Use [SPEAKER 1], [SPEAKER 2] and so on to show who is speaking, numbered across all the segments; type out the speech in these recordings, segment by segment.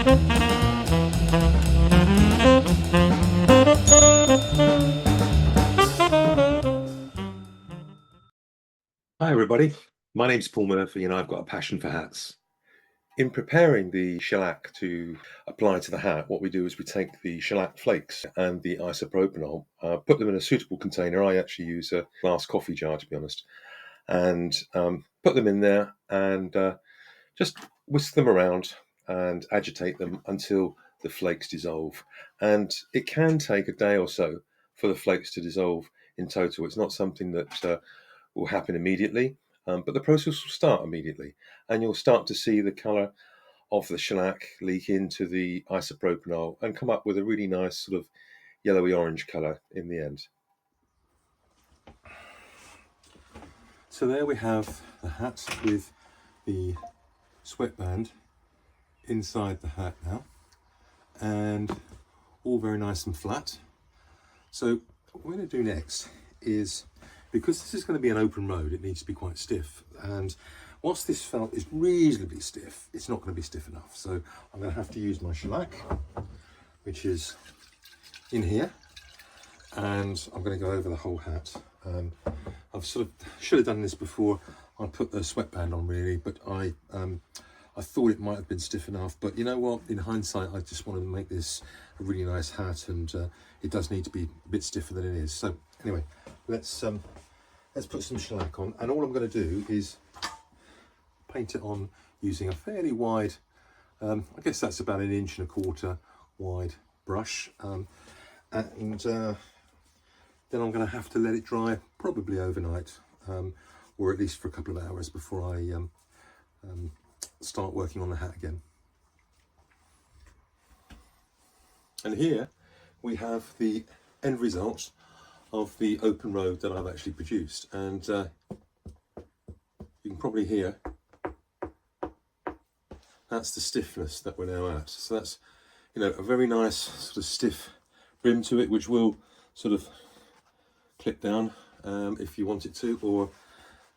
[SPEAKER 1] Hi everybody, my name's Paul Murphy and I've got a passion for hats. In preparing the shellac to apply to the hat, what we do is we take the shellac flakes and the isopropanol, put them in a suitable container. I actually use a glass coffee jar, to be honest, and put them in there and just whisk them around and agitate them until the flakes dissolve. And it can take a day or so for the flakes to dissolve in total. It's not something that will happen immediately, but the process will start immediately, and you'll start to see the colour of the shellac leak into the isopropanol and come up with a really nice sort of yellowy orange colour in the end. So there we have the hat with the sweatband inside the hat now, and all very nice and flat. So what we're going to do next is, because this is going to be an open road, it needs to be quite stiff, and whilst this felt is reasonably stiff, it's not going to be stiff enough, so I'm going to have to use my shellac, which is in here, and I'm going to go over the whole hat. I've sort of should have done this before I put the sweatband on really, but I thought it might have been stiff enough, but you know what, in hindsight I just wanted to make this a really nice hat, and it does need to be a bit stiffer than it is. So anyway, let's put some shellac on, and all I'm going to do is paint it on using a fairly wide, I guess that's about 1.25 inches wide brush, and then I'm going to have to let it dry probably overnight, or at least for a couple of hours before I start working on the hat again. And here we have the end result of the open road that I've actually produced, and you can probably hear that's the stiffness that we're now at. So that's, you know, a very nice sort of stiff brim to it, which will sort of clip down if you want it to, or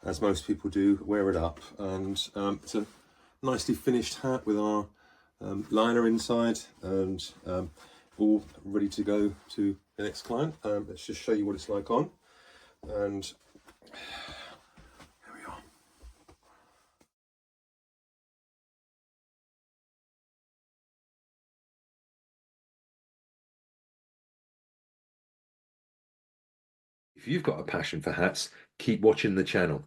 [SPEAKER 1] as most people do, wear it up. And it's a nicely finished hat with our liner inside, and all ready to go to the next client. Let's just show you what it's like on, and here we are. If you've got a passion for hats, keep watching the channel.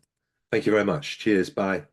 [SPEAKER 1] Thank you very much. Cheers. Bye.